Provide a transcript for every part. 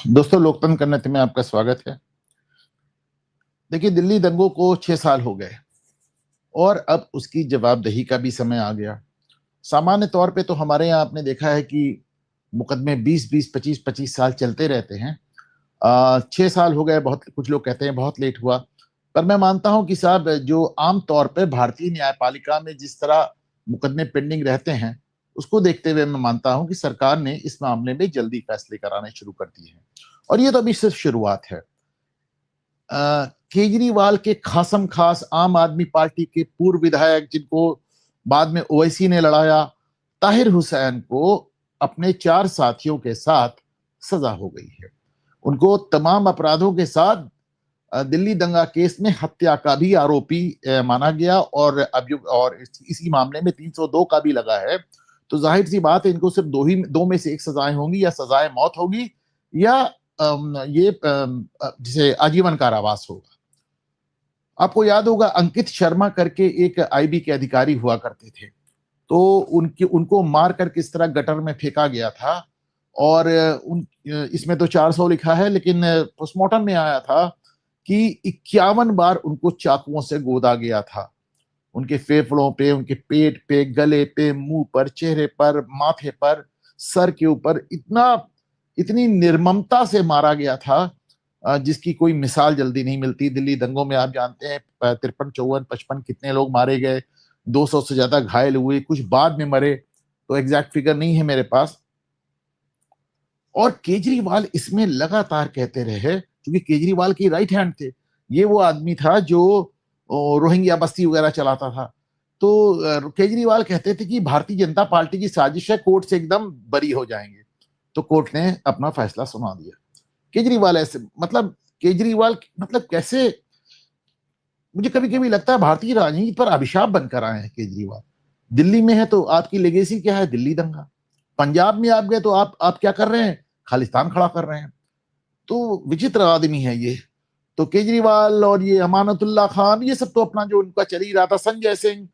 दोस्तों, लोकतंत्र करने में आपका स्वागत है। देखिए, दिल्ली दंगों को 6 साल हो गए और अब उसकी जवाबदेही का भी समय आ गया। सामान्य तौर पे तो हमारे यहाँ आपने देखा है कि मुकदमे 20-20, 25-25 साल चलते रहते हैं। 6 साल हो गए, बहुत कुछ लोग कहते हैं बहुत लेट हुआ। पर मैं मानता हूँ कि साहब, जो आम तौर पे भारतीय न्यायपालिका में जिस तरह मुकदमे पेंडिंग रहते हैं, उसको देखते हुए मैं मानता हूँ कि सरकार ने इस मामले में जल्दी फैसले कराने शुरू कर दिए हैं। और ये तो अभी सिर्फ शुरुआत है। केजरीवाल के खासम खास आम आदमी पार्टी के पूर्व विधायक, जिनको बाद में ओवैसी ने लड़ाया, ताहिर हुसैन को अपने 4 साथियों के साथ सजा हो गई है। उनको तमाम अपराधों के साथ दिल्ली दंगा केस में हत्या का भी आरोपी माना गया और अभियुक्त, और इसी मामले में 302 का भी लगा है। तो जाहिर सी बात है, इनको सिर्फ दो में से एक सजाएं होंगी, या सजाएं मौत होगी, या ये जिसे आजीवन कारावास होगा। आपको याद होगा, अंकित शर्मा करके एक आईबी के अधिकारी हुआ करते थे, तो उनको मारकर किस तरह गटर में फेंका गया था। और इसमें तो 400 लिखा है, लेकिन पोस्टमार्टम में आया था कि 51 बार उनको चाकुओं से गोदा गया था। उनके फेफड़ों पे, उनके पेट पे, गले पे, मुंह पर, चेहरे पर, माथे पर, सर के ऊपर इतनी निर्ममता से मारा गया था, जिसकी कोई मिसाल जल्दी नहीं मिलती। दिल्ली दंगों में आप जानते हैं 53, 54, 55 कितने लोग मारे गए, 200 से ज्यादा घायल हुए, कुछ बाद में मरे, तो एग्जैक्ट फिगर नहीं है मेरे पास। और केजरीवाल इसमें लगातार कहते रहे, क्योंकि केजरीवाल की राइट हैंड थे। ये वो आदमी था जो रोहिंग्या बस्ती वगैरह चलाता था। तो केजरीवाल कहते थे कि भारतीय जनता पार्टी की साजिश है, कोर्ट से एकदम बरी हो जाएंगे। तो कोर्ट ने अपना फैसला सुना दिया। केजरीवाल ऐसे, मतलब केजरीवाल मतलब कैसे, मुझे कभी कभी लगता है भारतीय राजनीति पर अभिशाप बनकर आए हैं केजरीवाल। दिल्ली में है तो आपकी लेगेसी क्या है? दिल्ली दंगा। पंजाब में आप गए तो आप क्या कर रहे हैं? खालिस्तान खड़ा कर रहे हैं। तो विचित्र आदमी है ये। तो केजरीवाल और ये अमानतुल्लाह खान, ये सब तो अपना जो उनका चल ही रहा था। संजय सिंह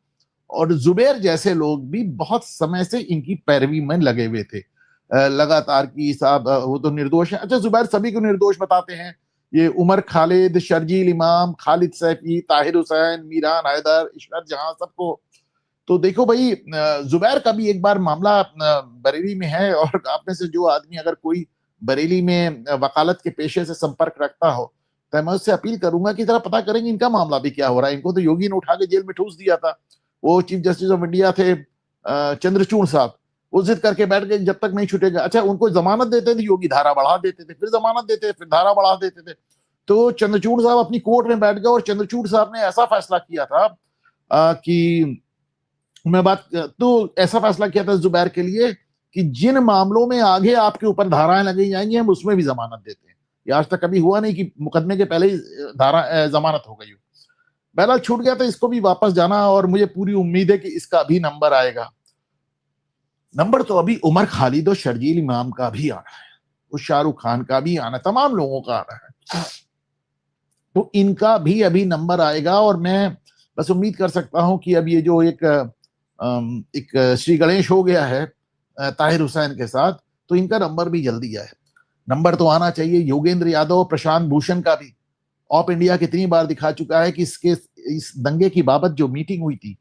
और जुबैर जैसे लोग भी बहुत समय से इनकी पैरवी में लगे हुए थे, लगातार की साहब वो तो निर्दोष है। अच्छा, जुबैर सभी को निर्दोष बताते हैं, ये उमर खालिद, शर्जील इमाम, खालिद सैफी, ताहिर हुसैन, मीरान हैदर, इशरत जहां, सबको। तो देखो भाई, जुबैर का भी एक बार मामला बरेली में है, और आप में से जो आदमी अगर कोई बरेली में वकालत के पेशे से संपर्क रखता हो, तो मैं उससे अपील करूंगा कि जरा पता करेंगे इनका मामला भी क्या हो रहा है। इनको तो योगी ने उठा के जेल में ठूस दिया था। वो चीफ जस्टिस ऑफ इंडिया थे चंद्रचूड़ साहब, वो जिद करके बैठ गए जब तक नहीं छूटेगा। अच्छा, उनको जमानत देते थे योगी, धारा बढ़ा देते थे, फिर जमानत देते थे, फिर धारा बढ़ा देते थे। तो चंद्रचूड़ साहब अपनी कोर्ट में बैठ गए, और चंद्रचूड़ साहब ने ऐसा फैसला किया था कि मैं बात तो ऐसा फैसला किया था जुबैर के लिए कि जिन मामलों में आगे आपके ऊपर धाराएं लगी जाएंगी, हम उसमें भी जमानत देते हैं। ये आज तक कभी हुआ नहीं कि मुकदमे के पहले ही धारा जमानत हो गई हो। बहरहाल छूट गया, तो इसको भी वापस जाना, और मुझे पूरी उम्मीद है कि इसका भी नंबर आएगा। नंबर तो अभी उमर खालिद और शर्जील इमाम का भी आना है, उस शाहरुख खान का भी आना है, तमाम लोगों का आना है। तो इनका भी अभी नंबर आएगा, और मैं बस उम्मीद कर सकता हूं कि अब ये जो एक श्री गणेश हो गया है ताहिर हुसैन के साथ, तो इनका नंबर भी जल्दी आए। नंबर तो आना चाहिए। योगेंद्र यादव, प्रशांत भूषण का भी ऑप इंडिया कितनी बार दिखा चुका है कि इस दंगे की बाबत जो मीटिंग हुई थी,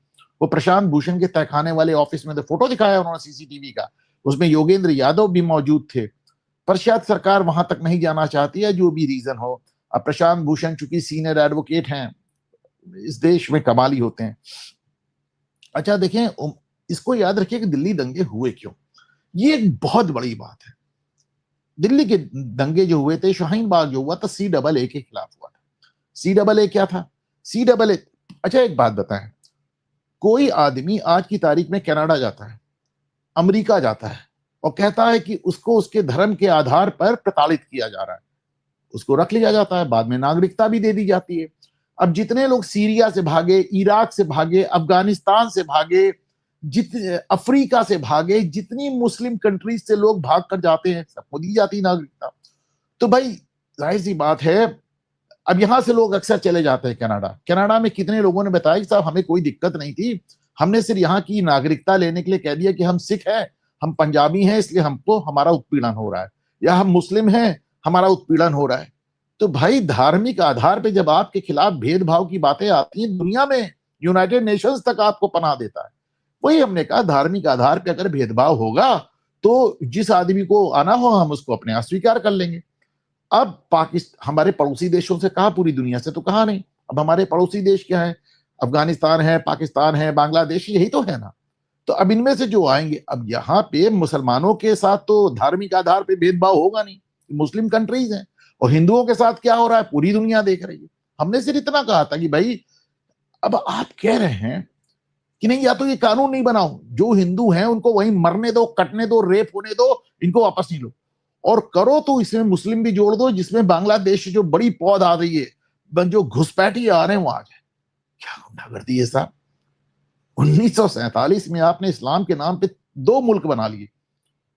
वो प्रशांत भूषण के तहखाने वाले ऑफिस में, तो फोटो दिखाया उन्होंने सीसीटीवी का, उसमें योगेंद्र यादव भी मौजूद थे। पर शायद सरकार वहां तक नहीं जाना चाहती है, जो भी रीजन हो। अब प्रशांत भूषण चूंकि सीनियर एडवोकेट हैं, इस देश में कमाली होते हैं। अच्छा देखें, इसको याद रखिए कि दिल्ली दंगे हुए क्यों, ये एक बहुत बड़ी बात है। दिल्ली के दंगे जो हुए थे, शाहीन बाग जो हुआ था, CAA के खिलाफ हुआ था। CAA क्या था? CAA, अच्छा एक बात बताएं, कोई आदमी आज की तारीख में कनाडा जाता है, अमेरिका जाता है, और कहता है कि उसको उसके धर्म के आधार पर प्रताड़ित किया जा रहा है, उसको रख लिया जाता है, बाद में नागरिकता भी दे दी जाती है। अब जितने लोग सीरिया से भागे, इराक से भागे, अफगानिस्तान से भागे, अफ्रीका से भागे, जितनी मुस्लिम कंट्रीज से लोग भाग कर जाते हैं, सबको दी जाती नागरिकता। तो भाई जाहिर सी बात है, अब यहां से लोग अक्सर चले जाते हैं कनाडा। कनाडा में कितने लोगों ने बताया कि साहब हमें कोई दिक्कत नहीं थी, हमने सिर्फ यहाँ की नागरिकता लेने के लिए कह दिया कि हम सिख हैं, हम पंजाबी हैं, इसलिए हमको हमारा उत्पीड़न हो रहा है, या हम मुस्लिम हैं, हमारा उत्पीड़न हो रहा है। तो भाई धार्मिक आधार पे जब आपके खिलाफ भेदभाव की बातें आती हैं, दुनिया में यूनाइटेड नेशंस तक आपको पनाह देता है। वही हमने कहा, धार्मिक आधार पे अगर भेदभाव होगा तो जिस आदमी को आना हो हम उसको अपने यहाँ स्वीकार कर लेंगे। अब पाकिस्तान हमारे पड़ोसी देशों से कहा, पूरी दुनिया से तो कहा नहीं। अब हमारे पड़ोसी देश क्या है? अफगानिस्तान है, पाकिस्तान है, बांग्लादेश, यही तो है ना। तो अब इनमें से जो आएंगे, अब यहाँ पे मुसलमानों के साथ तो धार्मिक आधार पे भेदभाव होगा नहीं, मुस्लिम कंट्रीज हैं। और हिंदुओं के साथ क्या हो रहा है पूरी दुनिया देख रही है। हमने सिर्फ इतना कहा था कि भाई अब आप कह रहे हैं कि नहीं, या तो ये कानून नहीं बनाओ, जो हिंदू हैं उनको वहीं मरने दो, कटने दो, रेप होने दो, इनको वापस नहीं लो, और करो तो इसमें मुस्लिम भी जोड़ दो, जिसमें बांग्लादेश जो बड़ी पौध आ रही है, जो घुसपैठी आ रहे हैं वो आ जाए। क्या गुंडागर्दी है साहब। 1947 में आपने इस्लाम के नाम पे 2 मुल्क बना लिए,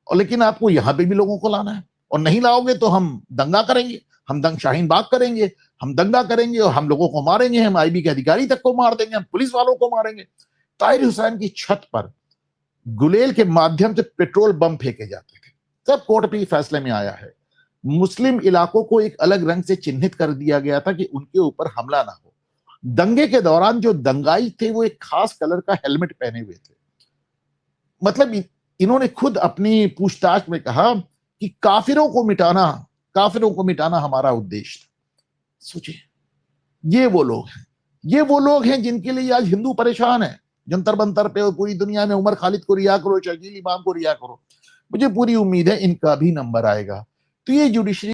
और लेकिन आपको यहां पे भी लोगों को लाना है, और नहीं लाओगे तो हम दंगा करेंगे, हम शाहीन बाग करेंगे, हम दंगा करेंगे, और हम लोगों को मारेंगे, हम आईबी के अधिकारी तक को मार देंगे, हम पुलिस वालों को मारेंगे। ताहिर हुसैन की छत पर गुलेल के माध्यम से पेट्रोल बम फेंके जाते थे। सब कोर्ट पे फैसले में आया है। मुस्लिम इलाकों को एक अलग रंग से चिन्हित कर दिया गया था कि उनके ऊपर हमला ना हो। दंगे के दौरान जो दंगाई थे वो एक खास कलर का हेलमेट पहने हुए थे। मतलब इन्होंने खुद अपनी पूछताछ में कहा कि काफिरों को मिटाना हमारा उद्देश्य था। सोचिए, ये वो लोग हैं जिनके लिए आज हिंदू परेशान है। जंतर मंतर पे पूरी दुनिया में उमर खालिद को रिहा करो, शकील इमाम को रिहा करो। मुझे पूरी उम्मीद है इनका भी नंबर आएगा। तो ये जुडिशरी